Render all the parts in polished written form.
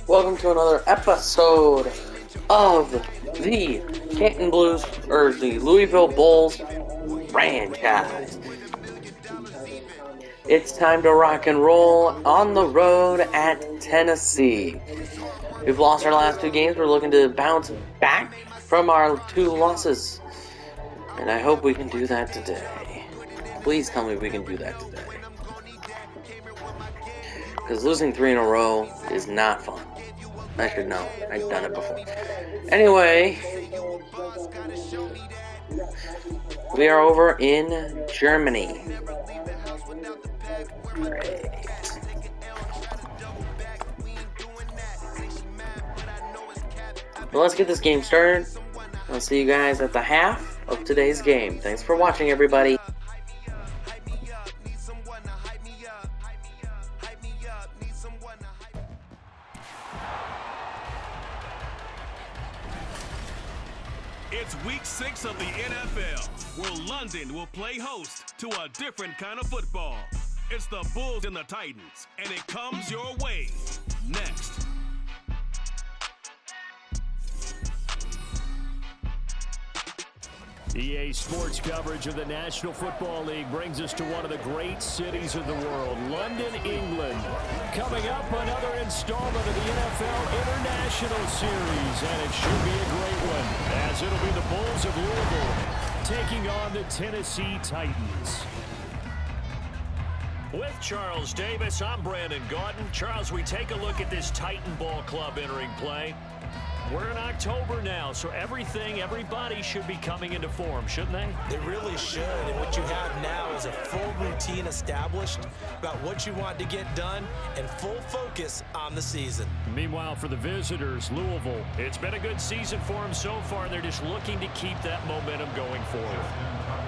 Welcome to another episode of the Canton Blues, or the Louisville Bulls franchise. It's time to rock and roll on the road at Tennessee. We've lost our last two games. We're looking to bounce back from our two losses. And I hope we can do that today. Please tell me we can do that today. Because losing 3 in a row is not fun. I should know. I've done it before. Anyway, we are over in Germany. Great. Well, let's get this game started. I'll see you guys at the half of today's game. Thanks for watching, everybody. It's week 6 of the NFL, where London will play host to a different kind of football. It's the Bulls and the Titans, and it comes your way next. EA Sports coverage of the National Football League brings us to one of the great cities of the world, London, England. Coming up, another installment of the NFL International Series, and it should be a great one, as it'll be the Bulls of Louisville taking on the Tennessee Titans. With Charles Davis, I'm Brandon Gaudin. Charles, we take a look at this Titan Ball Club entering play. We're in October now, so everybody should be coming into form, shouldn't they? They really should, and what you have now is a full routine established about what you want to get done and full focus on the season. Meanwhile, for the visitors, Louisville, it's been a good season for them so far. They're just looking to keep that momentum going forward.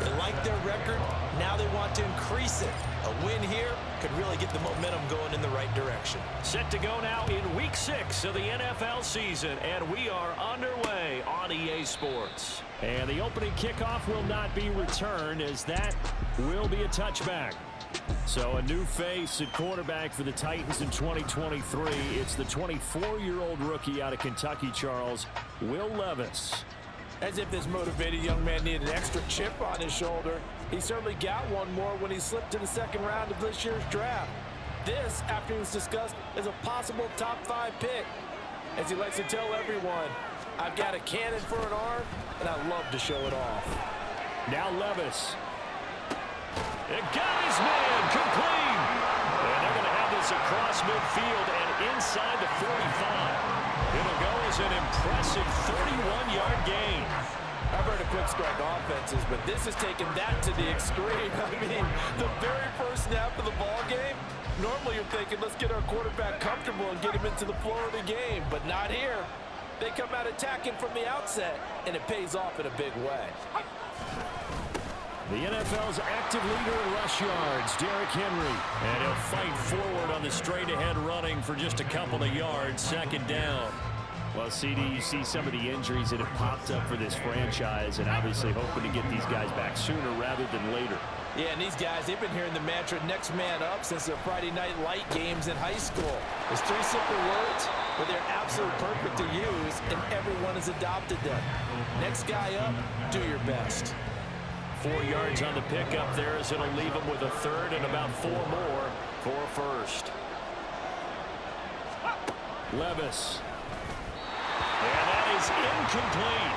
They like their record. Now they want to increase it. A win here could really get the momentum going in the right direction. Set to go now in week 6 of the NFL season, and we are underway on EA Sports. And the opening kickoff will not be returned, as that will be a touchback. So a new face at quarterback for the Titans in 2023. It's the 24-year-old rookie out of Kentucky, Charles, Will Levis. As if this motivated young man needed an extra chip on his shoulder. He certainly got one more when he slipped to the second round of this year's draft. This, after it was discussed, is a possible top 5 pick. As he likes to tell everyone, I've got a cannon for an arm, and I love to show it off. Now Levis. It got his man complete. And they're going to have this across midfield and inside the 45. It'll go as an impressive 31-yard gain. I've heard of quick strike offenses, but this is taking that to the extreme. I mean, the very first snap of the ball game, normally you're thinking, let's get our quarterback comfortable and get him into the flow of the game, but not here. They come out attacking from the outset, and it pays off in a big way. The NFL's active leader in rush yards, Derrick Henry. And he'll fight forward on the straight-ahead running for just a couple of yards, second down. Well, CD, you see some of the injuries that have popped up for this franchise, and obviously hoping to get these guys back sooner rather than later. Yeah, and these guys, they've been hearing the mantra next man up since their Friday night light games in high school. It's 3 simple words, but they're absolutely perfect to use, and everyone has adopted them. Next guy up, do your best. 4 yards on the pickup there, as it'll leave them with a third and about 4 more for a first. Levis. And that is incomplete.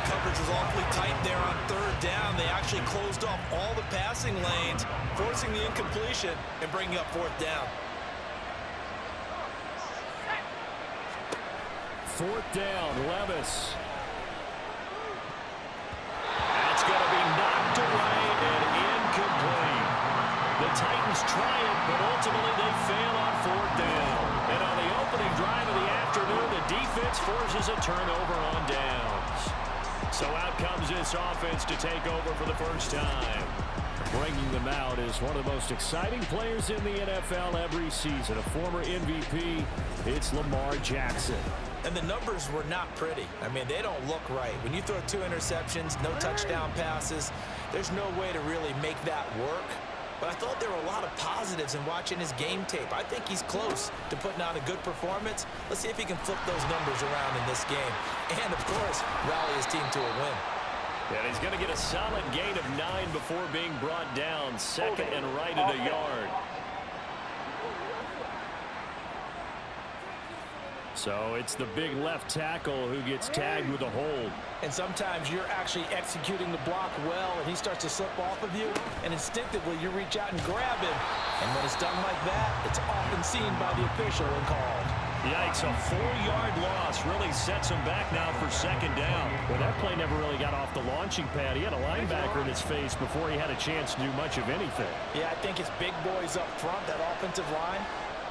Coverage was awfully tight there on third down. They actually closed off all the passing lanes, forcing the incompletion and bringing up fourth down. 4th down, Levis. That's going to be knocked away and incomplete. The Titans try it, but ultimately they fail on 4th down. And on the opening drive of the afternoon, the defense forces a turnover on downs. So out comes this offense to take over for the first time. Bringing them out is one of the most exciting players in the NFL every season. A former MVP, it's Lamar Jackson. And the numbers were not pretty. I mean, they don't look right. When you throw 2 interceptions, no touchdown passes, there's no way to really make that work. but I thought there were a lot of positives in watching his game tape. I think he's close to putting on a good performance. Let's see if he can flip those numbers around in this game. And, of course, rally his team to a win. And he's going to get a solid gain of 9 before being brought down. Second and right at a yard. So it's the big left tackle who gets tagged with a hold. And sometimes you're actually executing the block well, and he starts to slip off of you, and instinctively you reach out and grab him. And when it's done like that, it's often seen by the official and called. Yikes, a 4-yard loss really sets him back now for second down. Well, that play never really got off the launching pad. He had a linebacker in his face before he had a chance to do much of anything. Yeah, I think it's big boys up front, that offensive line.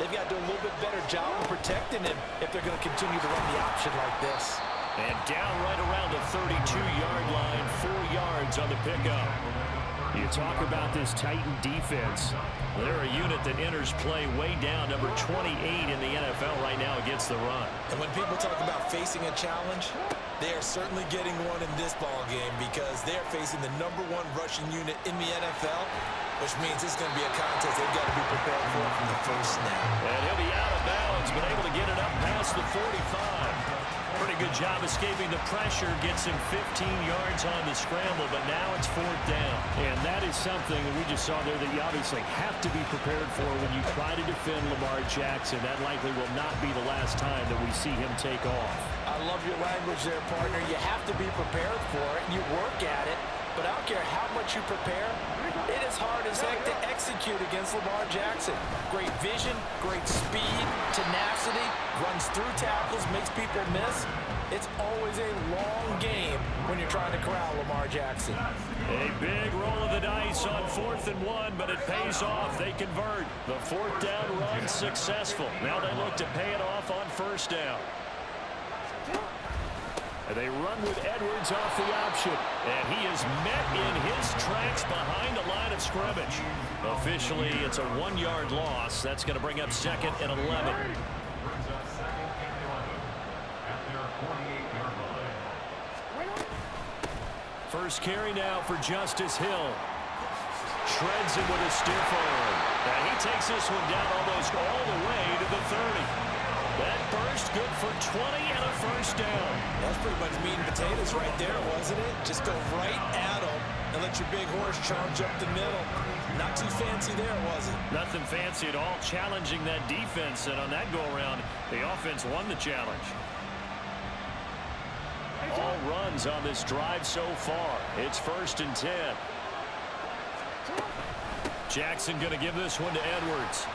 They've got to do a little bit better job of protecting him if they're going to continue to run the option like this. And down right around the 32-yard line, 4 yards on the pickup. You talk about this Titan defense. They're a unit that enters play way down, number 28 in the NFL right now against the run. And when people talk about facing a challenge, they are certainly getting one in this ball game because they're facing the #1 rushing unit in the NFL, which means it's going to be a contest they've got to be prepared for from the first snap. And he'll be out of bounds, but able to get it up past the 45. Pretty good job escaping the pressure, gets him 15 yards on the scramble, but now it's 4th down. And that is something that we just saw there that you obviously have to be prepared for when you try to defend Lamar Jackson. That likely will not be the last time that we see him take off. I love your language there, partner. You have to be prepared for it, and you work at it. But I don't care how much you prepare, it is hard as heck to execute against Lamar Jackson. Great vision, great speed, tenacity, runs through tackles, makes people miss. It's always a long game when you're trying to corral Lamar Jackson. A big roll of the dice on 4th and 1, but it pays off. They convert. The 4th down run successful. Now they look to pay it off on 1st down. And they run with Edwards off the option. And he is met in his tracks behind the line of scrimmage. Officially, it's a 1-yard loss. That's going to bring up 2nd and 11. First carry now for Justice Hill. Shreds him with a stiff arm. And he takes this one down almost all the way to the 30. That burst good for 20 and a 1st down. That's pretty much meat and potatoes right there, wasn't it? Just go right at them and let your big horse charge up the middle. Not too fancy there, was it? Nothing fancy at all, challenging that defense. And on that go-around, the offense won the challenge. All runs on this drive so far. It's 1st and 10. Jackson going to give this one to Edwards.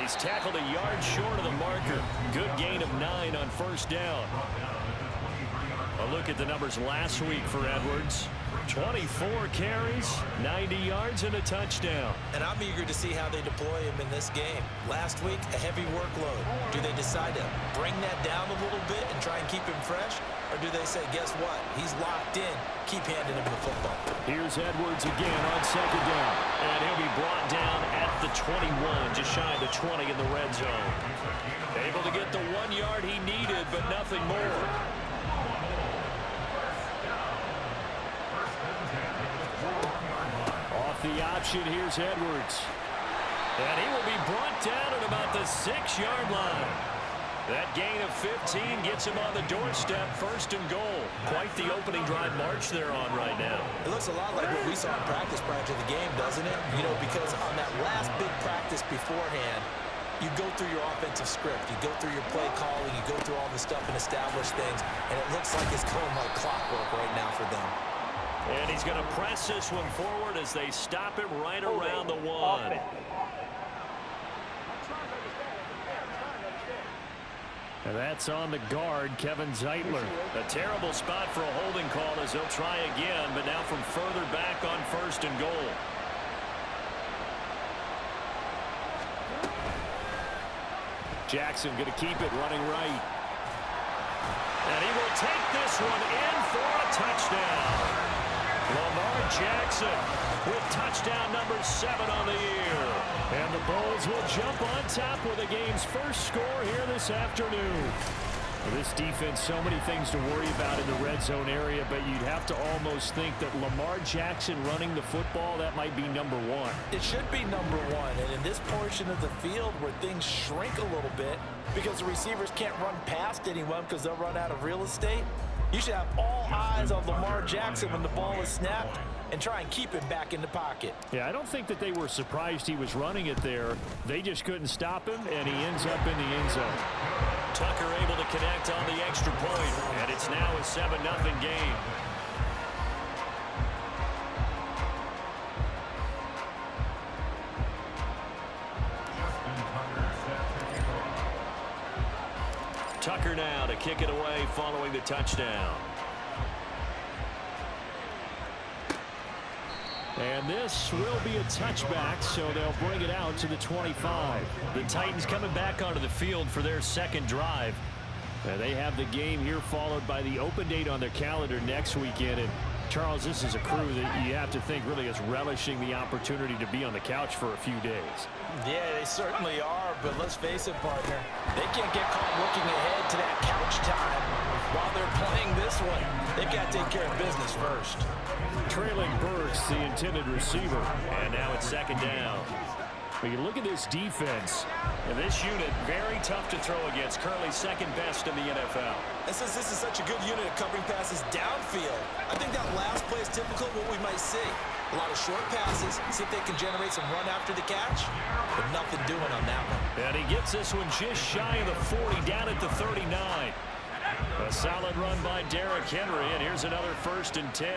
He's tackled a yard short of the marker. Good gain of 9 on 1st down. A look at the numbers last week for Edwards. 24 carries, 90 yards, and a touchdown. And I'm eager to see how they deploy him in this game. Last week, a heavy workload. Do they decide to bring that down a little bit and try and keep him fresh? Or do they say, guess what? He's locked in. Keep handing him the football. Here's Edwards again on 2nd down. And he'll be brought down at the 21, just shy of the 20 in the red zone. Able to get the 1 yard he needed, but nothing more. Off the option, here's Edwards. And he will be brought down at about the 6-yard line. That gain of 15 gets him on the doorstep, 1st and goal. Quite the opening drive march they're on right now. It looks a lot like what we saw in practice prior to the game, doesn't it? You know, because on that last big practice beforehand, you go through your offensive script, you go through your play calling, you go through all the stuff and establish things, and it looks like it's going like clockwork right now for them. And he's going to press this one forward as they stop him right around the 1. And that's on the guard, Kevin Zeitler. A terrible spot for a holding call as they'll try again, but now from further back on 1st and goal. Jackson going to keep it running right. And he will take this one in for a touchdown. Lamar Jackson with touchdown number 7 on the year. And the Bulls will jump on top with the game's first score here this afternoon. Well, this defense, so many things to worry about in the red zone area, but you'd have to almost think that Lamar Jackson running the football, that might be number one. It should be number one, and in this portion of the field where things shrink a little bit because the receivers can't run past anyone because they'll run out of real estate, you should have all eyes on Lamar Jackson when the ball is snapped and try and keep him back in the pocket. Yeah, I don't think that they were surprised he was running it there. They just couldn't stop him, and he ends up in the end zone. Tucker able to connect on the extra point, and it's now a 7-0 game. Tucker now to kick it away following the touchdown. And this will be a touchback, so they'll bring it out to the 25. The Titans coming back onto the field for their second drive. They have the game here followed by the open date on their calendar next weekend. And Charles, this is a crew that you have to think really is relishing the opportunity to be on the couch for a few days. Yeah, they certainly are, but let's face it, partner. They can't get caught looking ahead to that couch time while they're playing this one. They've got to take care of business first. Trailing Burks, the intended receiver, and now it's second down. When you look at this defense, and this unit, very tough to throw against, currently second best in the NFL. And since this is such a good unit of covering passes downfield, I think that last play is typical of what we might see. A lot of short passes, see if they can generate some run after the catch, but nothing doing on that one. And he gets this one just shy of the 40, down at the 39. A solid run by Derrick Henry, and here's another 1st and 10.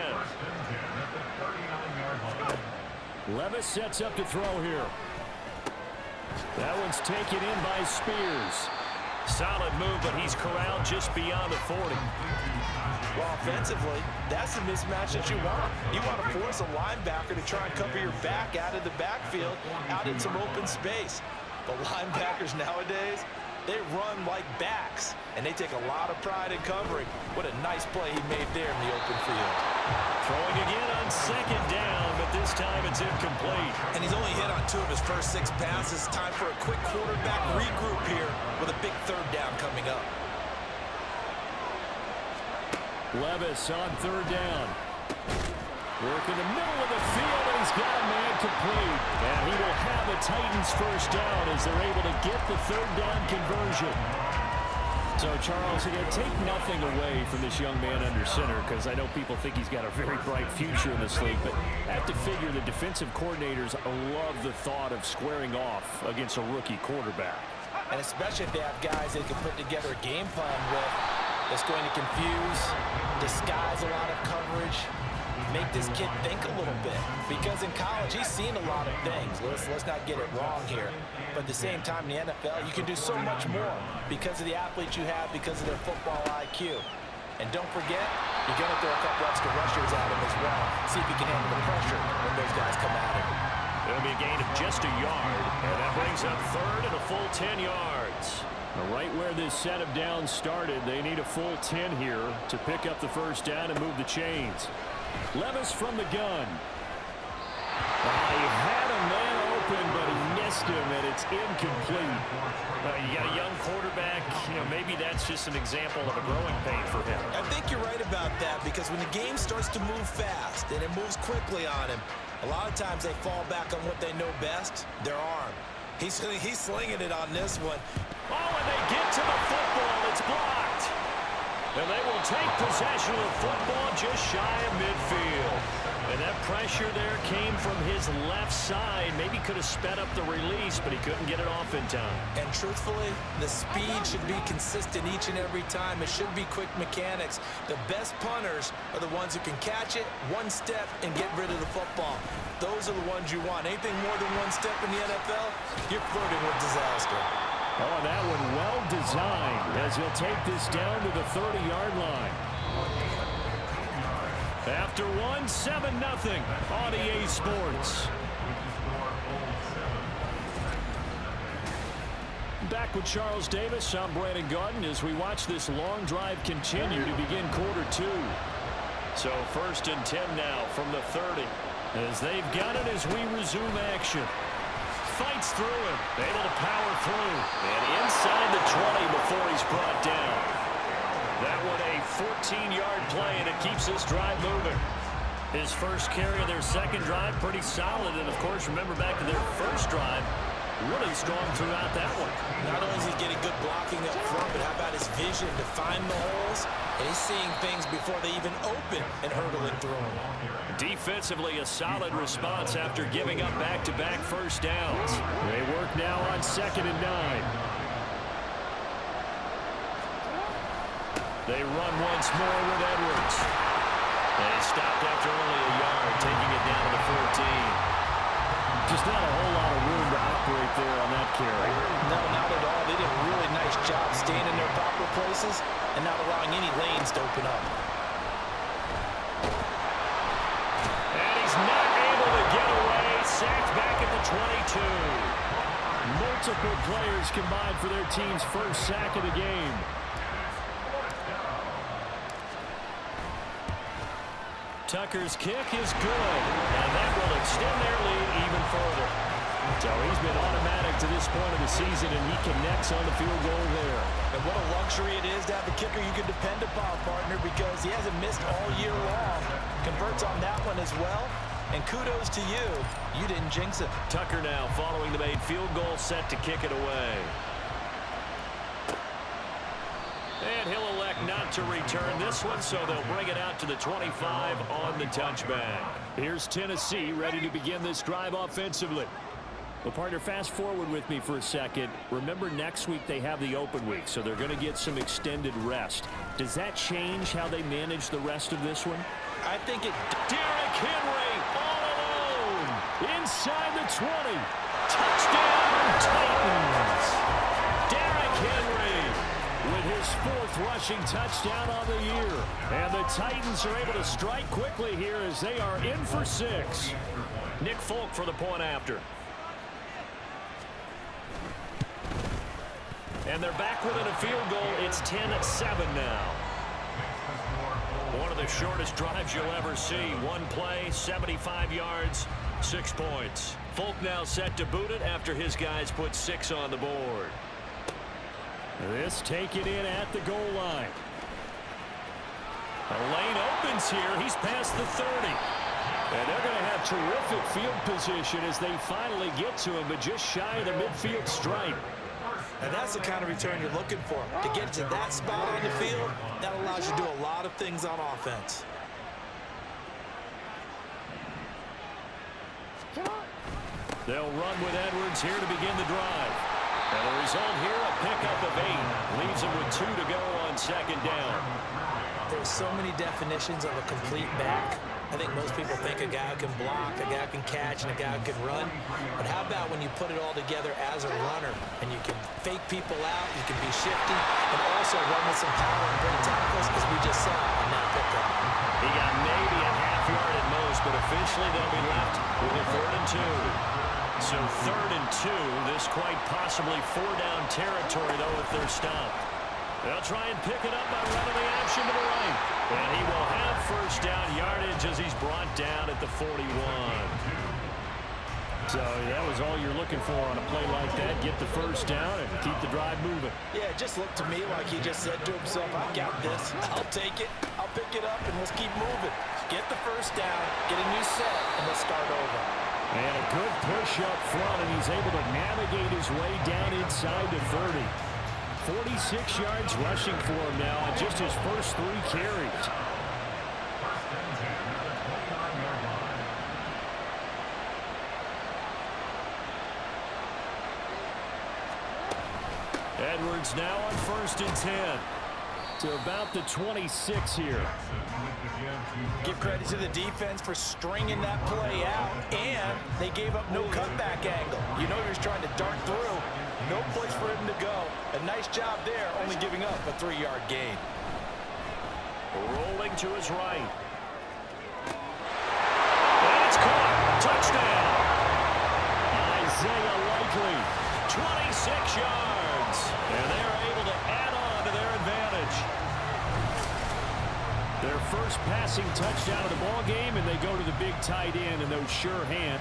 Levis sets up to throw here. That one's taken in by Spears. Solid move, but he's corralled just beyond the 40. Well, offensively, that's the mismatch that you want. You want to force a linebacker to try and cover your back out of the backfield, out in some open space. But linebackers nowadays, they run like backs, and they take a lot of pride in covering. What a nice play he made there in the open field. Throwing again on second down, but this time it's incomplete. And he's only hit on 2 of his first 6 passes. Time for a quick quarterback regroup here with a big 3rd down coming up. Levis on 3rd down. Work in the middle of the field, and he's got a man complete. And he will have a Titans 1st down as they're able to get the 3rd down conversion. So, Charles, take nothing away from this young man under center, because I know people think he's got a very bright future in this league, but I have to figure the defensive coordinators love the thought of squaring off against a rookie quarterback. And especially if they have guys they can put together a game plan with that's going to confuse, disguise a lot of coverage, make this kid think a little bit. Because in college, he's seen a lot of things. Let's not get it wrong here. But at the same time, in the NFL, you can do so much more because of the athletes you have, because of their football IQ. And don't forget, you're going to throw a couple extra rushers at him as well. See if he can handle the pressure when those guys come at him. It'll be a gain of just a yard, and that brings up 3rd and a full 10 yards. Right where this set of downs started, they need a full 10 here to pick up the 1st down and move the chains. Levis from the gun. He had a man open, but he missed him, and it's incomplete. You got a young quarterback. Maybe that's just an example of a growing pain for him. I think you're right about that, because when the game starts to move fast and it moves quickly on him, a lot of times they fall back on what they know best, their arm. He's slinging it on this one. Oh, and they get to the football. It's blocked. And they will take possession of the football just shy of midfield. And that pressure there came from his left side. Maybe could have sped up the release, but he couldn't get it off in time. And truthfully, the speed should be consistent each and every time. It should be quick mechanics. The best punters are the ones who can catch it, one step, and get rid of the football. Those are the ones you want. Anything more than one step in the NFL, you're flirting with disaster. Oh, that one well designed as he'll take this down to the 30-yard line. After 7-0 on EA Sports. Back with Charles Davis, I'm Brandon Gordon as we watch this long drive continue to begin quarter 2. So 1st and 10 now from the 30 as they've got it as we resume action. Fights through him, able to power through, and inside the 20 before he's brought down. That one a 14-yard play, and it keeps this drive moving. His first carry of their second drive, pretty solid. And, of course, remember back to their first drive, really strong throughout that one. Not only is he getting good blocking up front, but how about his vision to find the holes? And he's seeing things before they even open and hurdling through them. Defensively, a solid response after giving up back-to-back first downs. They work now on 2nd and 9. They run once more with Edwards. And he stopped after only a yard, taking it down to the 14. Just not a whole lot of room to operate there on that carry. No, not at all. They did a really nice job staying in their proper places and not allowing any lanes to open up. And he's not able to get away. Sacked back at the 22. Multiple players combined for their team's first sack of the game. Tucker's kick is good, and that will extend their lead even further. So he's been automatic to this point of the season, and he connects on the field goal there. And what a luxury it is to have a kicker you can depend upon, partner, because he hasn't missed all year long. Converts on that one as well, and kudos to you. You didn't jinx it. Tucker now following the made field goal, set to kick it away. And he'll elect not to return this one, so they'll bring it out to the 25 on the touchback. Here's Tennessee ready to begin this drive offensively. Well, partner, fast forward with me for a second. Remember, next week they have the open week, so they're going to get some extended rest. Does that change how they manage the rest of this one? I think it... Derrick Henry all alone inside the 20. Touchdown, Titans. Derrick Henry with his 4th rushing touchdown on the year. And the Titans are able to strike quickly here as they are in for 6. Nick Folk for the point after. And they're back within a field goal. It's 10-7 now. One of the shortest drives you'll ever see. One play, 75 yards, 6 points. Folk now set to boot it after his guys put 6 on the board. This taken in at the goal line. A lane opens here. He's past the 30. And they're going to have terrific field position as they finally get to him, but just shy of the midfield stripe. And that's the kind of return you're looking for. To get to that spot on the field, that allows you to do a lot of things on offense. They'll run with Edwards here to begin the drive. And the result here, a pickup of 8. Leaves them with 2 to go on 2nd down. There's so many definitions of a complete back. I think most people think a guy who can block, a guy who can catch, and a guy who can run. But how about when you put it all together as a runner, and you can fake people out, you can be shifty, and also run with some power and break tackles, as we just saw on that pickup. He got maybe a half yard at most, but eventually they'll be left with a 3rd and 2. So 3rd and 2, this quite possibly 4-down territory, though, if they're stopped. They'll try and pick it up by running the action to the right. And he will have 1st down yardage as he's brought down at the 41. So that was all you're looking for on a play like that. Get the 1st down and keep the drive moving. Yeah, it just looked to me like he just said to himself, I got this. I'll take it. I'll pick it up, and let's keep moving. Get the 1st down, get a new set, and let's start over. And a good push up front, and he's able to navigate his way down inside the 30. 46 yards rushing for him now on just his first 3 carries. Edwards now on 1st and 10. To about the 26 here. Give credit to the defense for stringing that play out, and they gave up no cutback angle. You know he was trying to dart through. No place for him to go. A nice job there, only giving up a 3-yard gain. Rolling to his right. And it's caught. Touchdown. Isaiah Likely, 26 yards. And they're able to add on to their advantage. Their first passing touchdown of the ball game, and they go to the big tight end in those sure hand.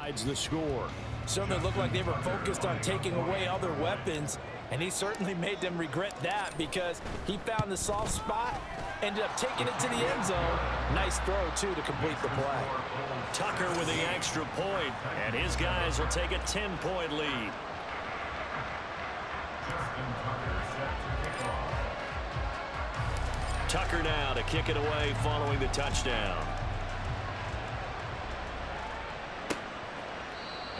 decides the score. Certainly looked like they were focused on taking away other weapons, and he certainly made them regret that because he found the soft spot, ended up taking it to the end zone. Nice throw, too, to complete the play. Tucker with the extra point, and his guys will take a 10-point lead. Tucker now to kick it away following the touchdown.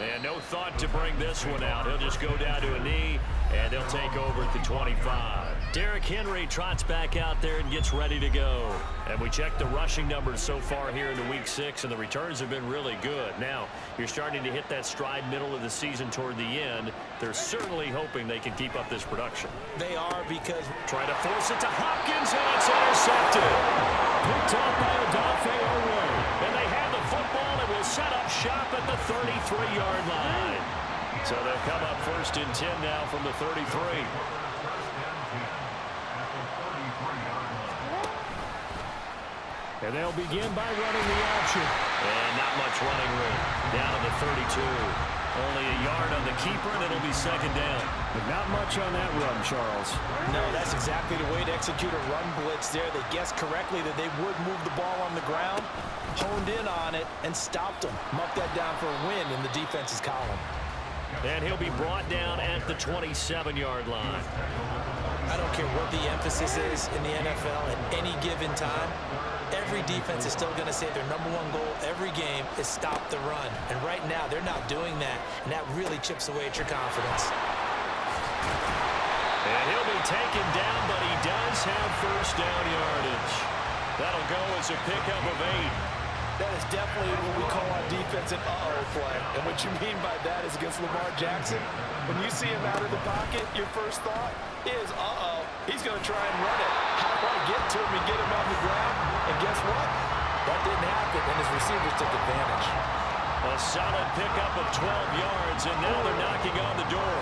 And no thought to bring this one out. He'll just go down to a knee, and they'll take over at the 25. Derrick Henry trots back out there and gets ready to go. And we check the rushing numbers so far here into Week 6, and the returns have been really good. Now, you're starting to hit that stride middle of the season toward the end. They're certainly hoping they can keep up this production. They are, because trying to force it to Hopkins, and it's intercepted. Picked up by Odafe Oweh. And they have the football and will set up shop at the 33-yard line. So they'll come up 1st and 10 now from the 33. And they'll begin by running the option. And not much running room. Down to the 32. Only a yard on the keeper, and it'll be 2nd down. But not much on that run, Charles. No, that's exactly the way to execute a run blitz there. They guessed correctly that they would move the ball on the ground, honed in on it, and stopped them. Marked that down for a win in the defense's column. And he'll be brought down at the 27-yard line. I don't care what the emphasis is in the NFL at any given time. Every defense is still going to say their #1 goal every game is stop the run. And right now, they're not doing that, and that really chips away at your confidence. And he'll be taken down, but he does have 1st down yardage. That'll go as a pickup of 8. That is definitely what we call on defense an uh-oh play. And what you mean by that is against Lamar Jackson, when you see him out of the pocket, your first thought is, uh-oh, he's going to try and run it. How do I get to him and get him on the ground? And guess what? That didn't happen, and his receivers took advantage. A solid pickup of 12 yards, and now they're knocking on the door.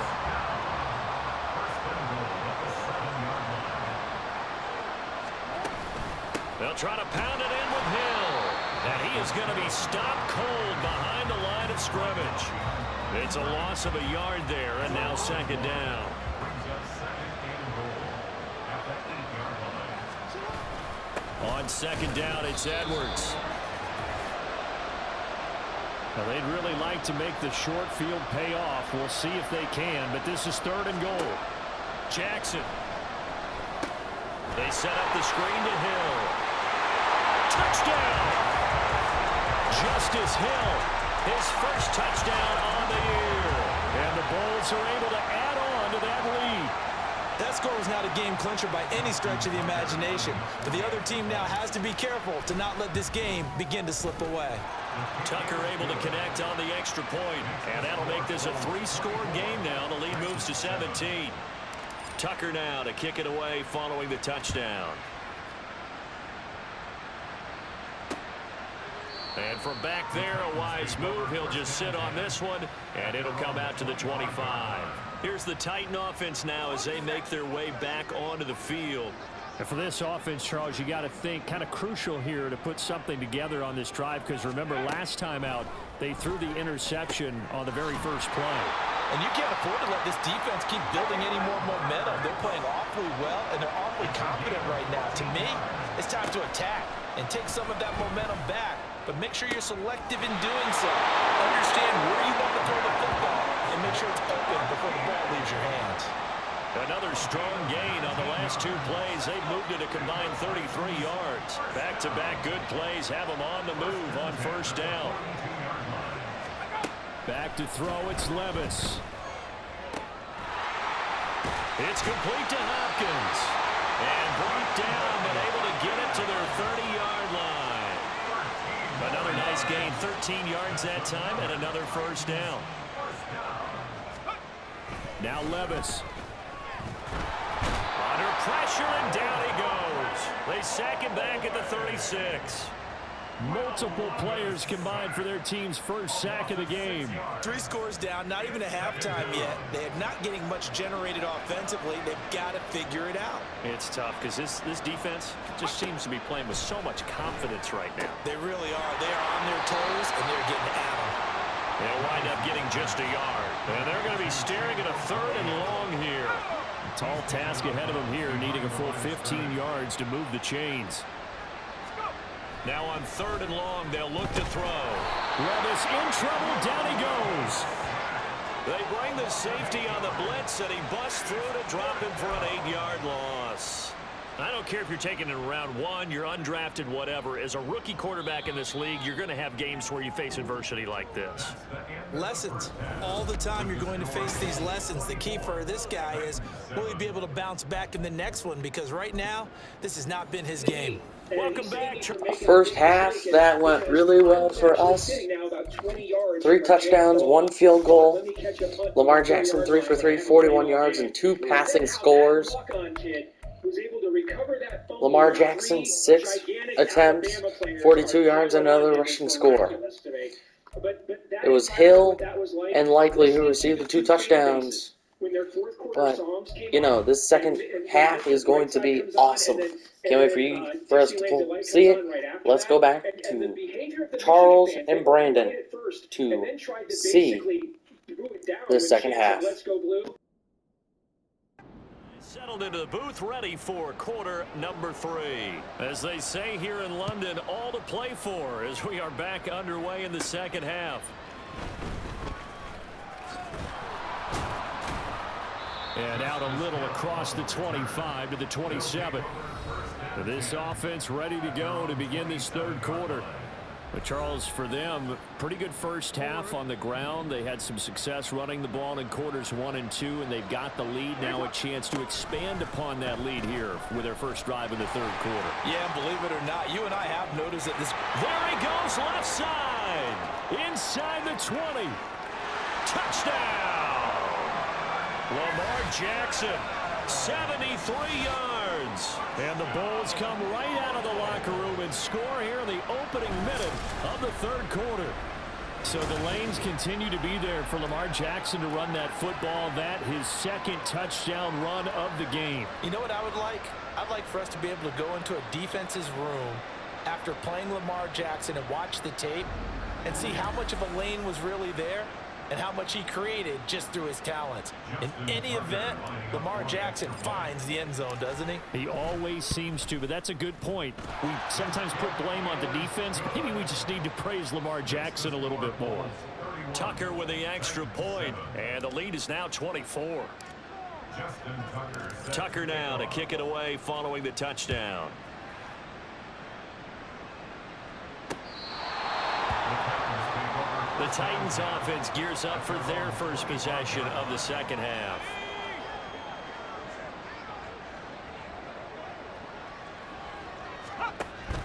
They'll try to pound it in with Hill. And he is going to be stopped cold behind the line of scrimmage. It's a loss of a yard there, and now 2nd down. On 2nd down, it's Edwards. Now, they'd really like to make the short field pay off. We'll see if they can, but this is 3rd and goal. Jackson. They set up the screen to Hill. Touchdown! Justice Hill, his 1st touchdown on the year. And the Bulls are able to add on to that lead. That score was not a game clincher by any stretch of the imagination. But the other team now has to be careful to not let this game begin to slip away. Tucker able to connect on the extra point. And that'll make this a 3-score game now. The lead moves to 17. Tucker now to kick it away following the touchdown. And from back there, a wise move. He'll just sit on this one, and it'll come out to the 25. Here's the Titan offense now as they make their way back onto the field. And for this offense, Charles, you got to think kind of crucial here to put something together on this drive, because remember, last time out, they threw the interception on the very first play. And you can't afford to let this defense keep building any more momentum. They're playing awfully well, and they're awfully confident right now. To me, it's time to attack and take some of that momentum back. But make sure you're selective in doing so. Understand where you want to throw the football and make sure it's open before the ball leaves your hands. Another strong gain on the last 2 plays. They moved it a combined 33 yards. Back-to-back good plays have them on the move on 1st down. Back to throw, it's Levis. It's complete to Hopkins. And brought down, but able to get it to their 30-yard line. Another nice gain, 13 yards that time, and another 1st down. Now Levis. Under pressure, and down he goes. They sack him back at the 36. Multiple players combined for their team's 1st sack of the game. 3 scores down, not even a halftime yet. They are not getting much generated offensively. They've got to figure it out. It's tough because this defense just seems to be playing with so much confidence right now. They really are. They are on their toes, and they're getting at them. They'll wind up getting just a yard. And they're going to be staring at a 3rd and long here. Tall task ahead of them here, needing a full 15 yards to move the chains. Now on 3rd and long, they'll look to throw. Levis in trouble. Down he goes. They bring the safety on the blitz, and he busts through to drop him for an 8-yard loss. I don't care if you're taking it in round 1, you're undrafted, whatever. As a rookie quarterback in this league, you're going to have games where you face adversity like this. Lessons. All the time you're going to face these lessons. The key for this guy is, will he be able to bounce back in the next one? Because right now, this has not been his game. Welcome back. First half, that went really well for us. 3 touchdowns, 1 field goal. Lamar Jackson 3 for 3, 41 yards, and 2 passing scores. Lamar Jackson 6 attempts, 42 yards, and another rushing score. It was Hill and Likely who received the 2 touchdowns. But, you know, this second half is going to be awesome. Can't wait for us to see it. Let's go back to Charles and Brandon to see this second half. Settled into the booth, ready for quarter number 3. As they say here in London, all to play for as we are back underway in the second half. And out a little across the 25 to the 27. This offense ready to go to begin this 3rd quarter. But Charles, for them, pretty good first half on the ground. They had some success running the ball in quarters 1 and 2, and they've got the lead now, a chance to expand upon that lead here with their first drive in the 3rd quarter. Yeah, believe it or not, you and I have noticed that this... There he goes, left side, inside the 20. Touchdown! Lamar Jackson, 73 yards. And the Bulls come right out of the locker room and score here in the opening minute of the 3rd quarter. So the lanes continue to be there for Lamar Jackson to run that football. That his 2nd touchdown run of the game. You know what I would like? I'd like for us to be able to go into a defense's room after playing Lamar Jackson and watch the tape and see how much of a lane was really there and how much he created just through his talents. In any event, Lamar Jackson finds the end zone, doesn't he? He always seems to, but that's a good point. We sometimes put blame on the defense. Maybe we just need to praise Lamar Jackson a little bit more. Tucker with the extra point, and the lead is now 24. Tucker now to kick it away following the touchdown. The Titans offense gears up for their first possession of the second half.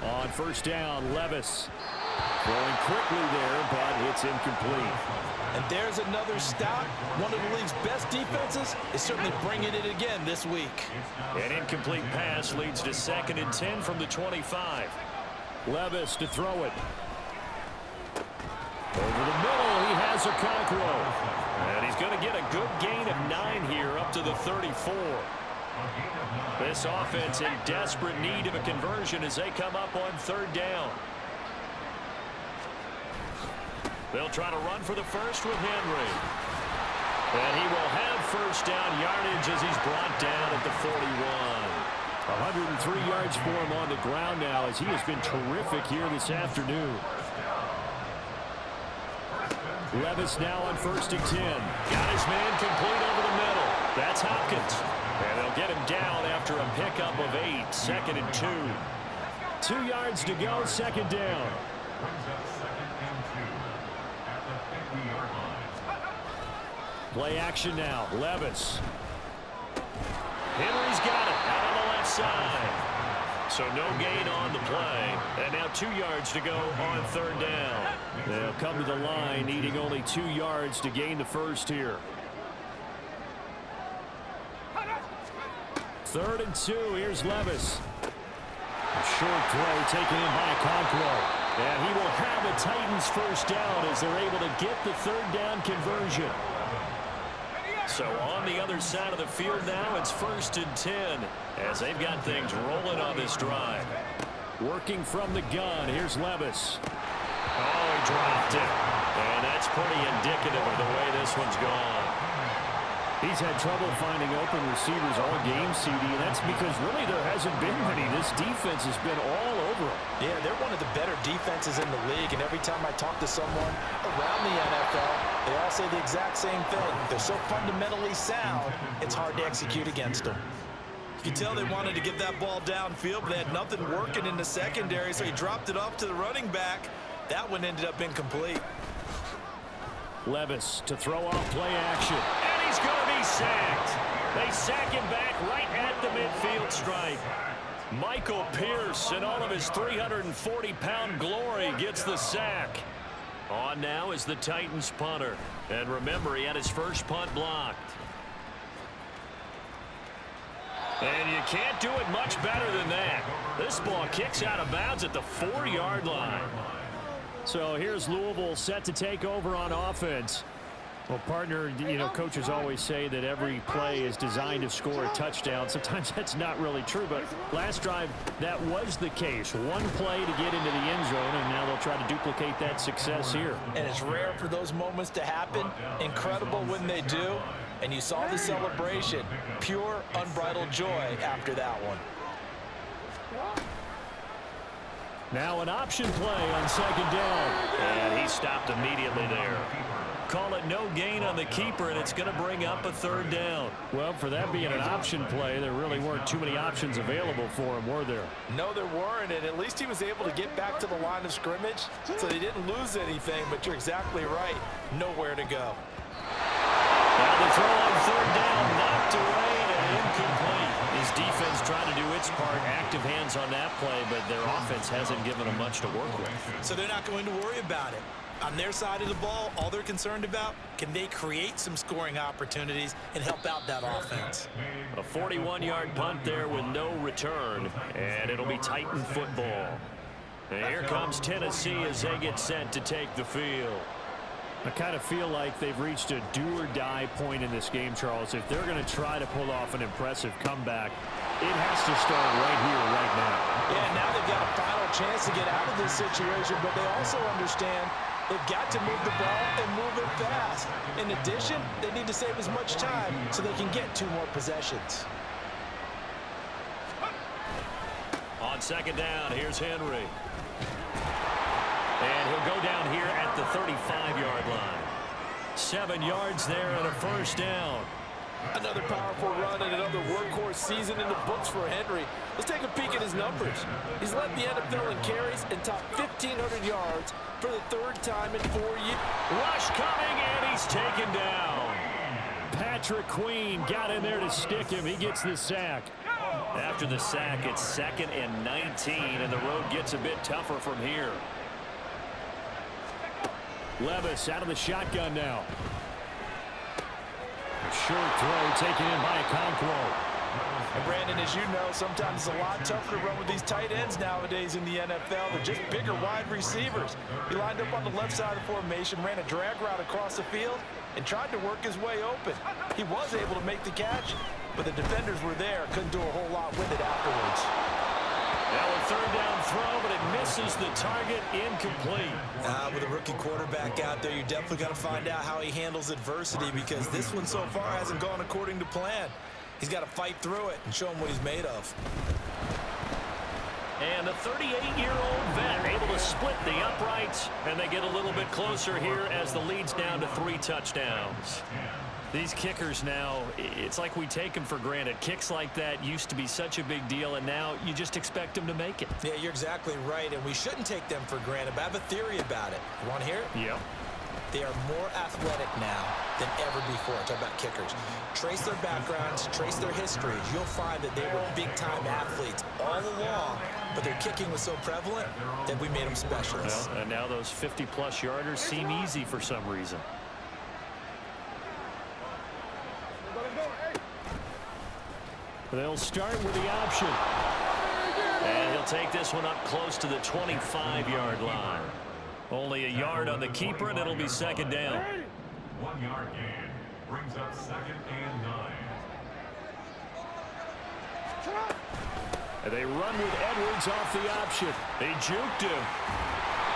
On first down, Levis going quickly there, but it's incomplete. And there's another stop. One of the league's best defenses is certainly bringing it again this week. An incomplete pass leads to 2nd and 10 from the 25. Levis to throw it. Over the middle, he has Okonkwo. And he's going to get a good gain of 9 here up to the 34. This offense in desperate need of a conversion as they come up on 3rd down. They'll try to run for the first with Henry. And he will have first down yardage as he's brought down at the 41. 103 yards for him on the ground now as he has been terrific here this afternoon. Levis now on 1st and 10. Got his man complete over the middle. That's Hopkins. And they'll get him down after a pickup of 8. 2nd and 2. 2 yards to go, 2nd down. Play action now. Levis. Henry's got it out on the left side. So no gain on the play. And now 2 yards to go on 3rd down. They'll come to the line needing only 2 yards to gain the first here. 3rd and 2. Here's Levis. A short throw taken in by Okonkwo. And he will have the Titans first down as they're able to get the 3rd down conversion. So on the other side of the field now, it's 1st and 10 as they've got things rolling on this drive. Working from the gun, here's Levis. Oh, he dropped it. And that's pretty indicative of the way this one's gone. He's had trouble finding open receivers all game, CD, and that's because really there hasn't been many. This defense has been all over him. Yeah, they're one of the better defenses in the league, and every time I talk to someone around the NFL, they all say the exact same thing. They're so fundamentally sound, it's hard to execute against them. You can tell they wanted to get that ball downfield, but they had nothing working in the secondary, so he dropped it off to the running back. That one ended up incomplete. Levis to throw off play action. And he's going to be sacked. They sack him back right at the midfield stripe. Michael Pierce in all of his 340-pound glory gets the sack. On now is the Titans punter. And remember, he had his first punt blocked. And you can't do it much better than that. This ball kicks out of bounds at the 4-yard line. So here's Louisville set to take over on offense. Well, partner, you know, coaches always say that every play is designed to score a touchdown. Sometimes that's not really true, but last drive, that was the case. One play to get into the end zone, and now they'll try to duplicate that success here. And it's rare for those moments to happen. Incredible when they do. And you saw the celebration. Pure, unbridled joy after that one. Now an option play on second down. And he stopped immediately there. Call it no gain on the keeper, and it's going to bring up a third down. Well, for that being an option play, there really weren't too many options available for him, were there? No, there weren't, and at least he was able to get back to the line of scrimmage, so they didn't lose anything, but you're exactly right. Nowhere to go. Now the throw on third down, knocked away and incomplete. His defense trying to do its part, active hands on that play, but their offense hasn't given them much to work with. So they're not going to worry about it. On their side of the ball, all they're concerned about, can they create some scoring opportunities and help out that offense? A 41-yard punt there with no return, and it'll be Titan football. And here comes Tennessee as they get set to take the field. I kind of feel like they've reached a do-or-die point in this game, Charles. If they're going to try to pull off an impressive comeback, it has to start right here, right now. Yeah, now they've got a final chance to get out of this situation, but they also understand they've got to move the ball and move it fast. In addition, they need to save as much time so they can get 2 more possessions. On second down, here's Henry. And he'll go down here at the 35-yard line. 7 yards there and a first down. Another powerful run and another workhorse season in the books for Henry. Let's take a peek at his numbers. He's led the NFL in carries and topped 1,500 yards for the 3rd time in 4 years. Rush coming, and he's taken down. Patrick Queen got in there to stick him. He gets the sack. After the sack, it's 2nd and 19, and the road gets a bit tougher from here. Levis out of the shotgun now. Short throw taken in by Okonkwo. And Brandon, as you know, sometimes it's a lot tougher to run with these tight ends nowadays in the NFL. They're just bigger wide receivers. He lined up on the left side of the formation, ran a drag route across the field, and tried to work his way open. He was able to make the catch, but the defenders were there, couldn't do a whole lot with it afterwards. Now a third down throw, but it misses the target, incomplete. With a rookie quarterback out there, you're definitely going to find out how he handles adversity, because this one so far hasn't gone according to plan. He's got to fight through it and show him what he's made of. And the 38-year-old vet able to split the uprights, and they get a little bit closer here as the lead's down to 3 touchdowns. These kickers now, it's like we take them for granted. Kicks like that used to be such a big deal, and now you just expect them to make it. Yeah, you're exactly right, and we shouldn't take them for granted, but I have a theory about it. You want to hear it? Yeah. They are more athletic now than ever before. Talk about kickers. Trace their backgrounds, trace their histories. You'll find that they were big-time athletes all along, but their kicking was so prevalent that we made them specialists. Well, and now those 50-plus yarders seem easy for some reason. They'll start with the option. And he'll take this one up close to the 25-yard line. Only a yard on the keeper, and it'll be 2nd down. 1-yard gain brings up 2nd and 9. And they run with Edwards off the option. They juked him.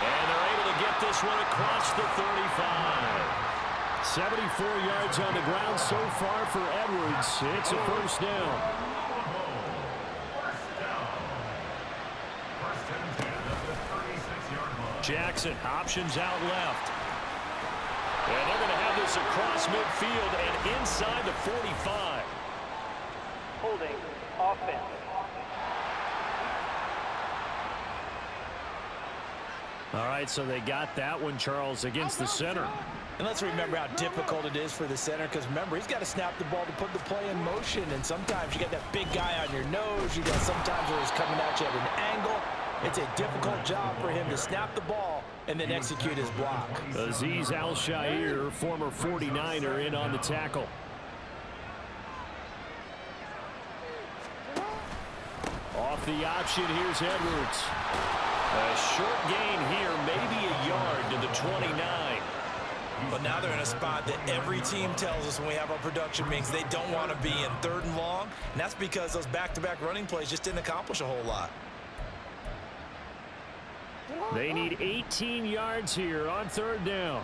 And they're able to get this one across the 35. 74 yards on the ground so far for Edwards. It's a first down. Jackson options out left. And they're going to have this across midfield and inside the 45. Holding offense. All right, so they got that one, Charles, against the center. And let's remember how difficult it is for the center, because remember, he's got to snap the ball to put the play in motion, and sometimes you got that big guy on your nose. You got sometimes where he's coming at you at an angle. It's a difficult job for him to snap the ball and then execute his block. Azeez Al-Shaair, former 49er, in on the tackle. Off the option, here's Edwards. A short gain here, maybe a yard to the 29. But now they're in a spot that every team tells us when we have our production meetings they don't want to be in 3rd and long. And that's because those back-to-back running plays just didn't accomplish a whole lot. They need 18 yards here on 3rd down.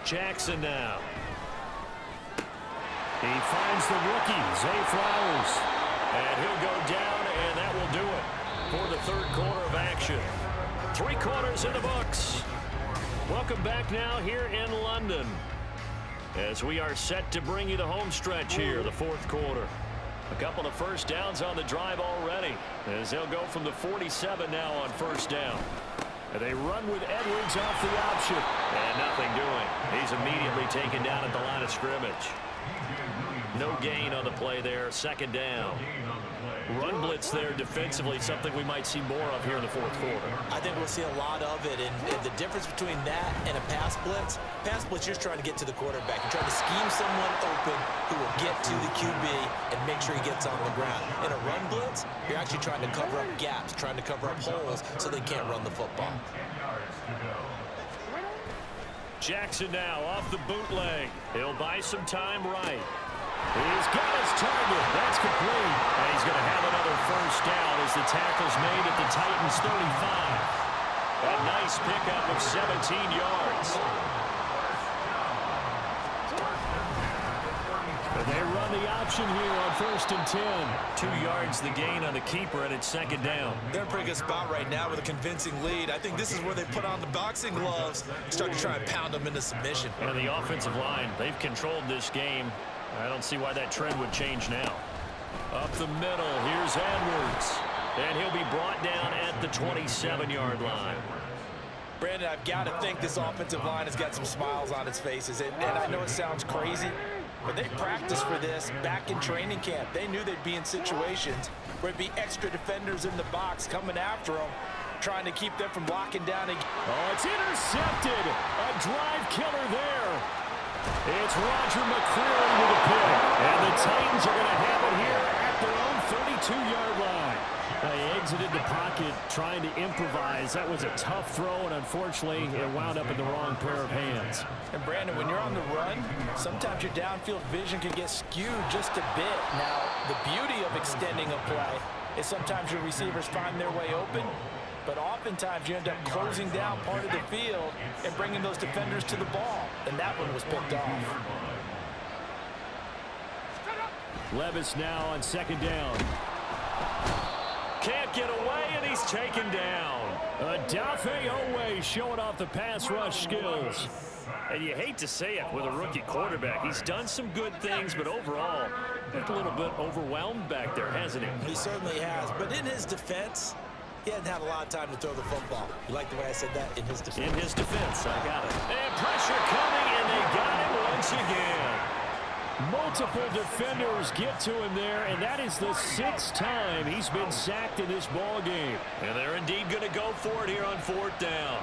Jackson now. He finds the rookie, Zay Flowers. And he'll go down, and that will do it for the 3rd quarter of action. 3 quarters in the books. Welcome back now here in London as we are set to bring you the home stretch here, the 4th quarter. A couple of first downs on the drive already as they'll go from the 47 now on 1st down. And they run with Edwards off the option. And nothing doing. He's immediately taken down at the line of scrimmage. No gain on the play there. 2nd down. Run blitz there defensively, something we might see more of here in the 4th quarter. I think we'll see a lot of it, and the difference between that and a pass blitz, you're just trying to get to the quarterback. You're trying to scheme someone open who will get to the QB and make sure he gets on the ground. In a run blitz, you're actually trying to cover up gaps, trying to cover up holes so they can't run the football. Jackson now off the bootleg. He'll buy some time right. He's got his target. That's complete. And he's going to have another first down as the tackle's made at the Titans' 35. A nice pickup of 17 yards. And they run the option here on 1st and 10. 2 yards the gain on the keeper, and it's 2nd down. They're in a pretty good spot right now with a convincing lead. I think this is where they put on the boxing gloves, start to try and pound them into submission. And the offensive line, they've controlled this game. I don't see why that trend would change now. Up the middle, here's Edwards. And he'll be brought down at the 27-yard line. Brandon, I've got to think this offensive line has got some smiles on its faces. And I know it sounds crazy, but they practiced for this back in training camp. They knew they'd be in situations where it'd be extra defenders in the box coming after them, trying to keep them from blocking down. Oh, it's intercepted. A drive killer there. It's Roger McCreary with a pick. And the Titans are going to have it here at their own 32-yard line. They exited the pocket trying to improvise. That was a tough throw, and unfortunately, it wound up in the wrong pair of hands. And Brandon, when you're on the run, sometimes your downfield vision can get skewed just a bit. Now, the beauty of extending a play is sometimes your receivers find their way open, but oftentimes you end up closing down part of the field and bringing those defenders to the ball. And that one was picked off. Levis now on 2nd down. Can't get away, and he's taken down. Odafe Oweh showing off the pass rush skills. And you hate to say it with a rookie quarterback. He's done some good things, but overall, looked a little bit overwhelmed back there, hasn't he? He certainly has. But in his defense, he hadn't had a lot of time to throw the football. You like the way I said that? In his defense. In his defense, I got it. And pressure coming, and they got him once again. Multiple defenders get to him there, and that is the 6th time he's been sacked in this ball game. And they're indeed going to go for it here on 4th down.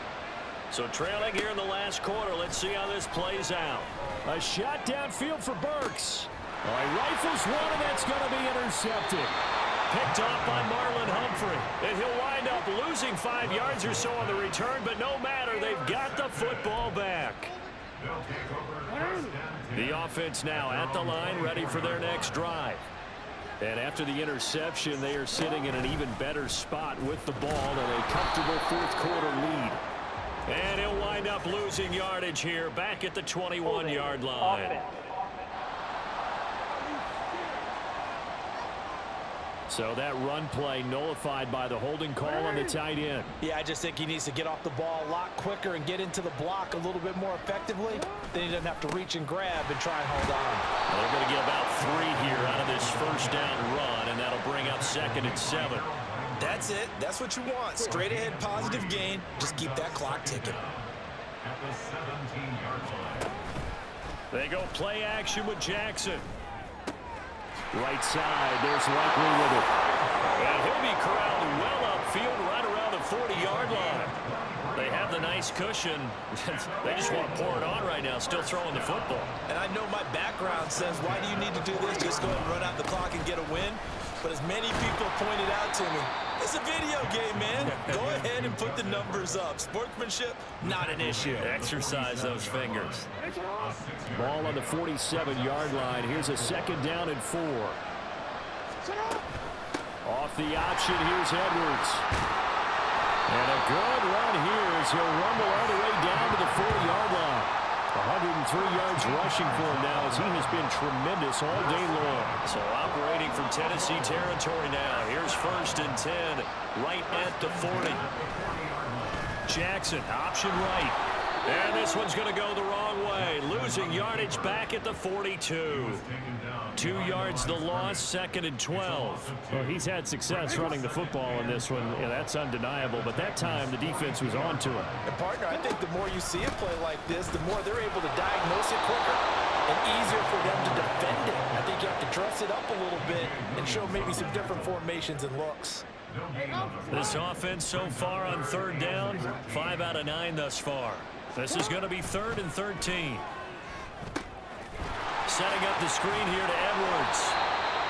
So trailing here in the last quarter, let's see how this plays out. A shot downfield for Burks. Well, he rifles one, and that's going to be intercepted. Picked off by Marlon Humphrey. And he'll wind up losing 5 yards or so on the return, but no matter, they've got the football back. The offense now at the line, ready for their next drive. And after the interception, they are sitting in an even better spot with the ball and a comfortable fourth-quarter lead. And he'll wind up losing yardage here back at the 21-yard line. Offense. So that run play nullified by the holding call on the tight end. Yeah, I just think he needs to get off the ball a lot quicker and get into the block a little bit more effectively. Then he doesn't have to reach and grab and try and hold on. Well, they're going to get about 3 here out of this first down run, and that'll bring up 2nd and 7. That's it. That's what you want. Straight ahead positive gain. Just keep that clock ticking. They go play action with Jackson. Right side, there's Likely with it. And he'll be corralled well upfield right around the 40-yard line. They have the nice cushion. They just want to pour it on right now, still throwing the football. And I know my background says, why do you need to do this? Just go ahead and run out the clock and get a win. But as many people pointed out to me, it's a video game, man. Go ahead and put the numbers up. Sportsmanship, not an issue. Exercise those fingers. Ball on the 47-yard line. Here's a 2nd down and 4. Off the option, here's Edwards. And a good run here as he'll rumble all the way down to the 40-yard line. 103 yards rushing for him now as he has been tremendous all day long. So operating from Tennessee territory now. Here's 1st and 10 right at the 40. Jackson, option right. And this one's going to go the wrong way. Losing yardage back at the 42. 2 yards the loss, 2nd and 12. Well, he's had success running the football in this one. Yeah, that's undeniable. But that time, the defense was on to him. And, partner, I think the more you see it play like this, the more they're able to diagnose it quicker and easier for them to defend it. I think you have to dress it up a little bit and show maybe some different formations and looks. This offense so far on 3rd down, 5 out of 9 thus far. This is going to be 3rd and 13. Setting up the screen here to Edwards.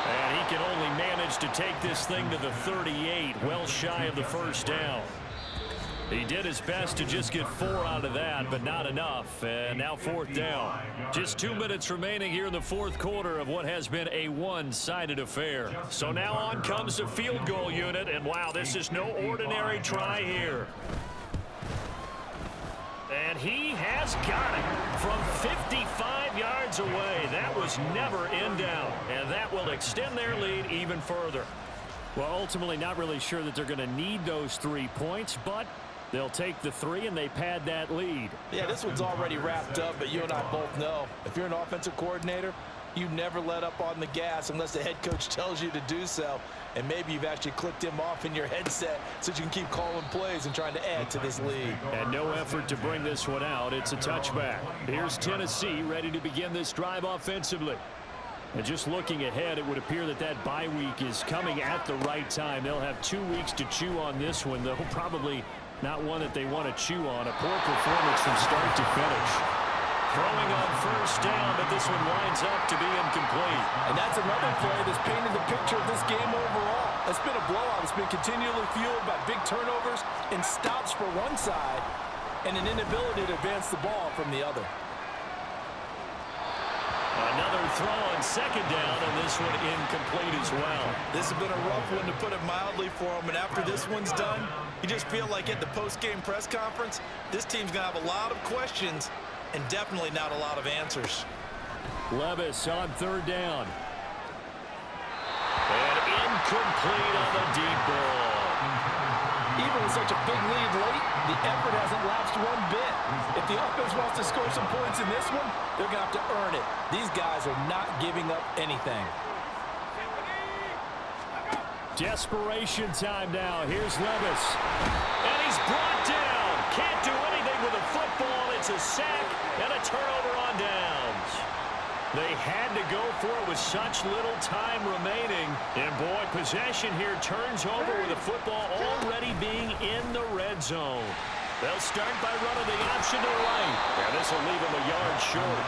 And he can only manage to take this thing to the 38, well shy of the 1st down. He did his best to just get 4 out of that, but not enough. And now 4th down. Just 2 minutes remaining here in the 4th quarter of what has been a one-sided affair. So now on comes the field goal unit. And wow, this is no ordinary try here. And he has got it from 55 yards away. That was never in doubt. And that will extend their lead even further. Well, ultimately not really sure that they're going to need those 3 points, but they'll take the 3 and they pad that lead. Yeah, this one's already wrapped up, but you and I both know if you're an offensive coordinator, you never let up on the gas unless the head coach tells you to do so. And maybe you've actually clicked him off in your headset so you can keep calling plays and trying to add to this lead. And no effort to bring this one out. It's a touchback. Here's Tennessee ready to begin this drive offensively. And just looking ahead, it would appear that that bye week is coming at the right time. They'll have 2 weeks to chew on this one, though probably not one that they want to chew on. A poor performance from start to finish. Throwing on 1st down, but this one winds up to be incomplete. And that's another play that's painted the picture of this game overall. It's been a blowout. It's been continually fueled by big turnovers and stops for one side and an inability to advance the ball from the other. Another throw on 2nd down, and this one incomplete as well. This has been a rough one, to put it mildly, for him. And after this one's done, you just feel like at the post-game press conference, this team's going to have a lot of questions and definitely not a lot of answers. Levis on 3rd down. And incomplete on the deep ball. Even with such a big lead late, the effort hasn't lapsed one bit. If the offense wants to score some points in this one, they're going to have to earn it. These guys are not giving up anything. Desperation time now. Here's Levis. And he's brought down. Can't do anything with a football. It's a sack and a turnover on downs. They had to go for it with such little time remaining. And boy, possession here turns over with the football already being in the red zone. They'll start by running the option to the right. And this will leave them a yard short.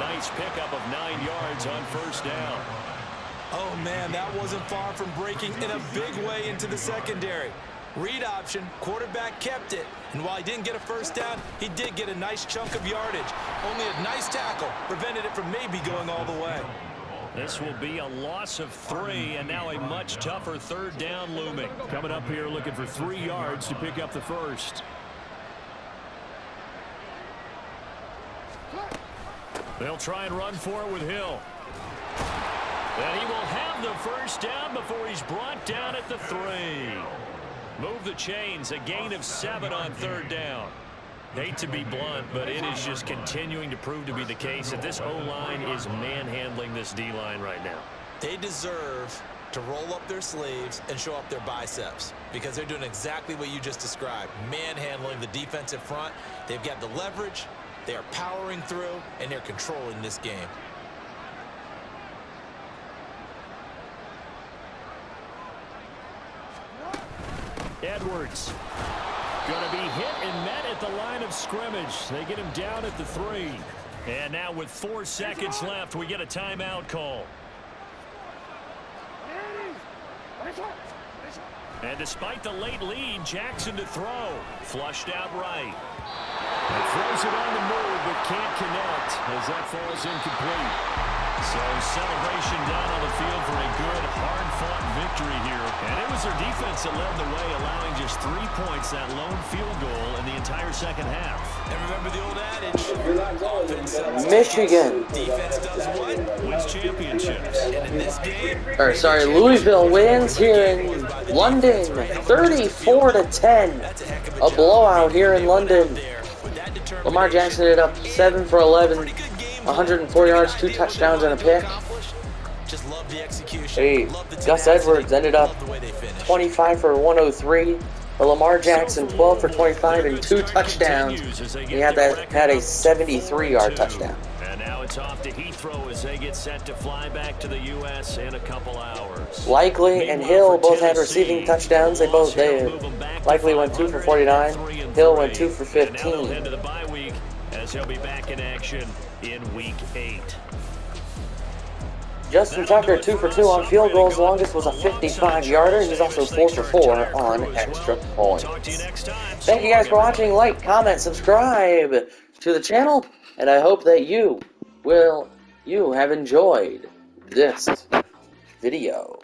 Nice pickup of 9 yards on 1st down. Oh, man, that wasn't far from breaking in a big way into the secondary. Read option, quarterback kept it. And while he didn't get a 1st down, he did get a nice chunk of yardage. Only a nice tackle prevented it from maybe going all the way. This will be a loss of 3, and now a much tougher 3rd down looming. Coming up here looking for 3 yards to pick up the first. They'll try and run for it with Hill. And he will have the first down before he's brought down at the 3. Move the chains, a gain of 7 on 3rd down. Hate to be blunt, but it is just continuing to prove to be the case that this O-line is manhandling this D-line right now. They deserve to roll up their sleeves and show up their biceps because they're doing exactly what you just described, manhandling the defensive front. They've got the leverage, they are powering through, and they're controlling this game. Edwards going to be hit and met at the line of scrimmage. They get him down at the 3. And now with 4 seconds left, we get a timeout call. And despite the late lead, Jackson to throw. Flushed out right. And throws it on the move, but can't connect as that falls incomplete. So celebration down on the field for a good, hard-fought victory here. And it was their defense that led the way, allowing just 3 points, that lone field goal in the entire second half. And remember the old adage, Michigan. Defense does what? Wins championships. And in this game, Louisville wins here in London, 34-10. A blowout here in London. Lamar Jackson ended up 7 for 11. 104 yards, 2 touchdowns, and a pick. Hey, Gus Edwards ended up 25 for 103. But Lamar Jackson 12 for 25 and 2 touchdowns. He had a 73-yard touchdown. And now it's off to Heathrow as they get set to fly back to the U.S. in a couple hours. Likely and Hill both had receiving touchdowns. They Likely went 2 for 49. Hill went 2 for 15. And now they'll head to the bye week as he'll be back in action in Week 8. Justin Tucker 2 for 2 on field goals. The longest was a 55-yarder. He's also 4 for 4 on extra points. Thank you guys for watching. Like, comment, subscribe to the channel, and I hope that you have enjoyed this video.